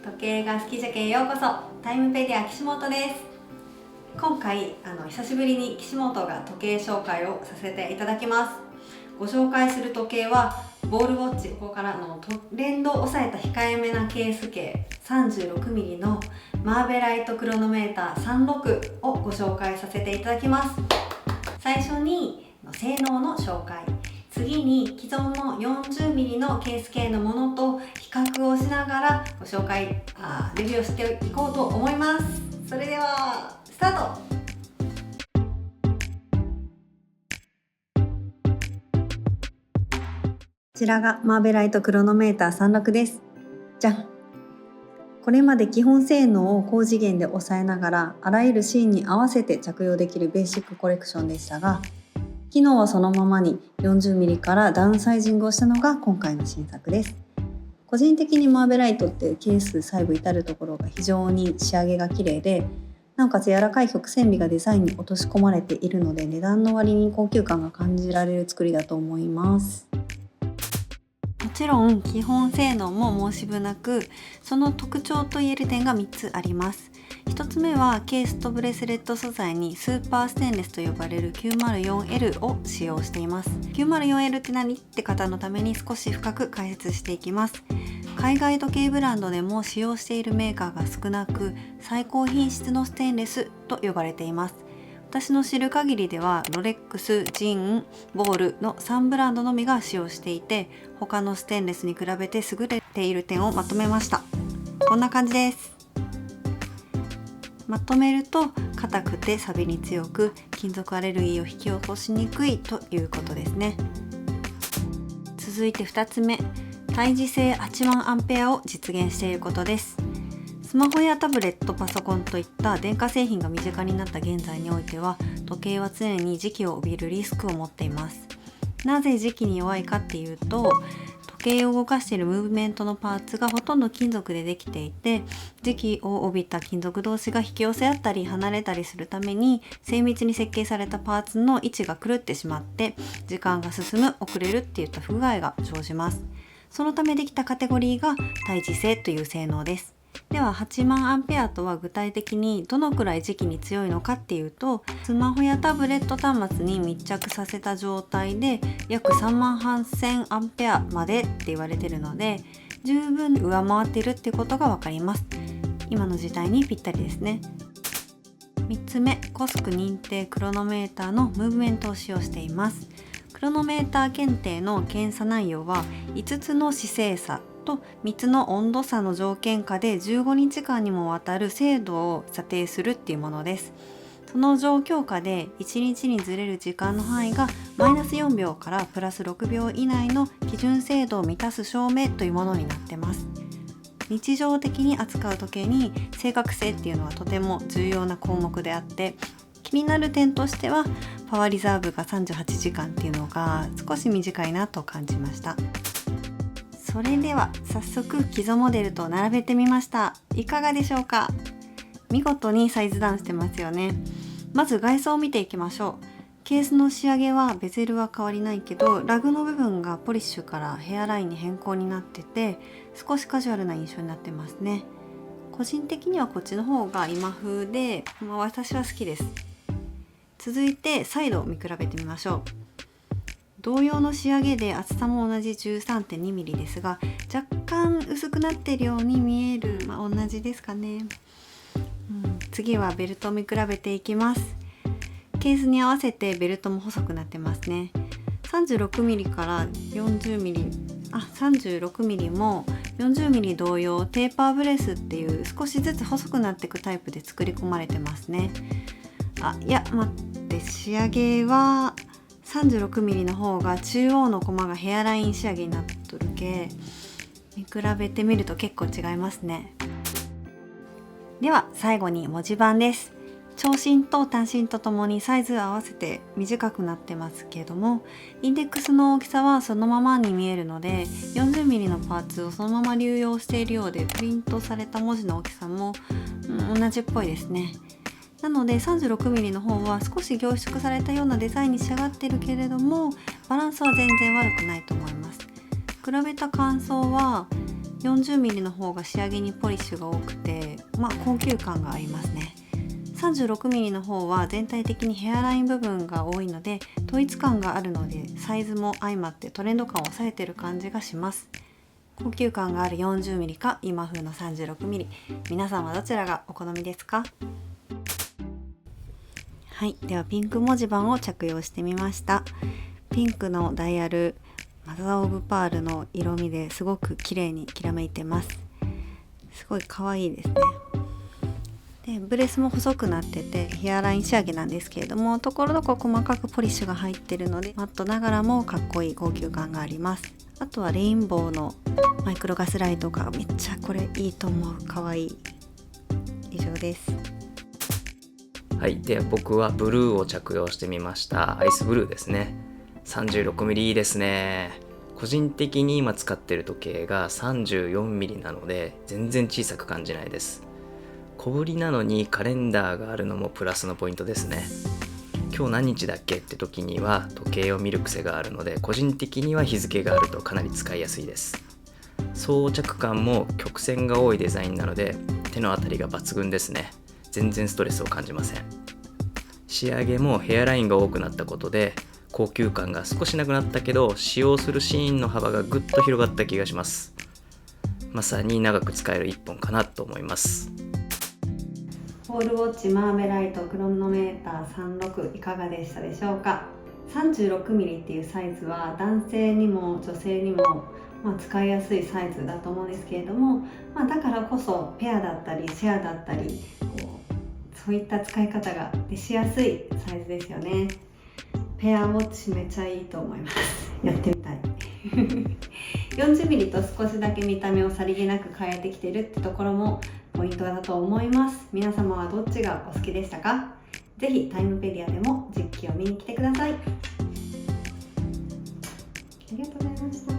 時計が好きじゃけへようこそ。タイムペディア岸本です。今回久しぶりに岸本が時計紹介をさせていただきます。ご紹介する時計はボールウォッチ、ここからのトレンドを抑えた控えめなケース径 36mm のマーベライトクロノメーター36をご紹介させていただきます。最初に性能の紹介、次に既存の 40mm のケース系のものと比較をしながらご紹介レビューをしていこうと思います。それではスタート。こちらがマーベライトクロノメーター36です。じゃん。これまで基本性能を高次元で抑えながらあらゆるシーンに合わせて着用できるベーシックコレクションでしたが、機能はそのままに 40mm からダウンサイジングをしたのが今回の新作です。個人的にマーベライトってケース細部至るところが非常に仕上げが綺麗で、なおかつ柔らかい曲線美がデザインに落とし込まれているので、値段の割に高級感が感じられる作りだと思います。もちろん基本性能も申し分なく、その特徴といえる点が3つあります。1つ目はケースとブレスレット素材にスーパーステンレスと呼ばれる 904L を使用しています。 904L って何って方のために少し深く解説していきます。海外時計ブランドでも使用しているメーカーが少なく、最高品質のステンレスと呼ばれています。私の知る限りではロレックス、ジン、ボールの3ブランドのみが使用していて、他のステンレスに比べて優れている点をまとめました。こんな感じです。まとめると、硬くて錆に強く、金属アレルギーを引き起こしにくいということですね。続いて2つ目、対磁性8万アンペアを実現していることです。スマホやタブレット、パソコンといった電化製品が身近になった現在においては、時計は常に磁気を帯びるリスクを持っています。なぜ磁気に弱いかっていうと、時計を動かしているムーブメントのパーツがほとんど金属でできていて、磁気を帯びた金属同士が引き寄せ合ったり離れたりするために、精密に設計されたパーツの位置が狂ってしまって、時間が進む、遅れるっていった不具合が生じます。そのためできたカテゴリーが対磁性という性能です。では8万アンペアとは具体的にどのくらい磁気に強いのかっていうと、スマホやタブレット端末に密着させた状態で約3万8000アンペアまでって言われているので、十分上回っているってことがわかります。今の時代にぴったりですね。3つ目、コスク認定クロノメーターのムーブメントを使用しています。クロノメーター検定の検査内容は5つの姿勢差と3つの温度差の条件下で15日間にもわたる精度を査定するっていうものです。その状況下で1日にずれる時間の範囲がマイナス4秒からプラス6秒以内の基準精度を満たす証明というものになってます。日常的に扱う時計に正確性っていうのはとても重要な項目であって、気になる点としてはパワーリザーブが38時間っていうのが少し短いなと感じました。それでは早速基礎モデルと並べてみました。いかがでしょうか。見事にサイズダウンしてますよね。まず外装を見ていきましょう。ケースの仕上げはベゼルは変わりないけど、ラグの部分がポリッシュからヘアラインに変更になってて、少しカジュアルな印象になってますね。個人的にはこっちの方が今風で、私は好きです。続いてサイドを見比べてみましょう。同様の仕上げで厚さも同じ 13.2mm ですが、若干薄くなっているように見える、同じですかね。次はベルトを見比べていきます。ケースに合わせてベルトも細くなってますね。36mm から 40mm、36mm も 40mm 同様テーパーブレスっていう少しずつ細くなっていくタイプで作り込まれてますね。いや待って、仕上げは36mm の方が中央のコマがヘアライン仕上げになっとるけ、見比べてみると結構違いますね。では最後に文字盤です。長針と短針とともにサイズ合わせて短くなってますけども、インデックスの大きさはそのままに見えるので 40mm のパーツをそのまま流用しているようで、プリントされた文字の大きさも、同じっぽいですね。なので 36mm の方は少し凝縮されたようなデザインに仕上がってるけれども、バランスは全然悪くないと思います。比べた感想は 40mm の方が仕上げにポリッシュが多くて、高級感がありますね。36mm の方は全体的にヘアライン部分が多いので統一感があるので、サイズも相まってトレンド感を抑えてる感じがします。高級感がある 40mm か今風の 36mm、 皆さんはどちらがお好みですか？はい、ではピンク文字盤を着用してみました。ピンクのダイヤル、マザーオブパールの色味ですごく綺麗にきらめいてます。すごい可愛いですね。でブレスも細くなっててヘアライン仕上げなんですけれども、ところどころ細かくポリッシュが入ってるのでマットながらもかっこいい高級感があります。あとはレインボーのマイクロガスライトがめっちゃこれいいと思う。可愛い。以上です。はい、で僕はブルーを着用してみました。アイスブルーですね。36mm いいですね。個人的に今使ってる時計が 34mm なので全然小さく感じないです。小ぶりなのにカレンダーがあるのもプラスのポイントですね。今日何日だっけって時には時計を見る癖があるので、個人的には日付があるとかなり使いやすいです。装着感も曲線が多いデザインなので手のあたりが抜群ですね。全然ストレスを感じません。仕上げもヘアラインが多くなったことで高級感が少しなくなったけど、使用するシーンの幅がぐっと広がった気がします。まさに長く使える一本かなと思います。ポールウォッチマーベライトクロノメーター36いかがでしたでしょうか。 36mm っていうサイズは男性にも女性にも使いやすいサイズだと思うんですけれども、だからこそペアだったりシェアだったりそういった使い方がしやすいサイズですよね。ペアウォッチめっちゃいいと思います。やってみたい40mm と少しだけ見た目をさりげなく変えてきてるってところもポイントだと思います。皆様はどっちがお好きでしたか？ぜひタイムペディアでも実機を見に来てください。ありがとうございました。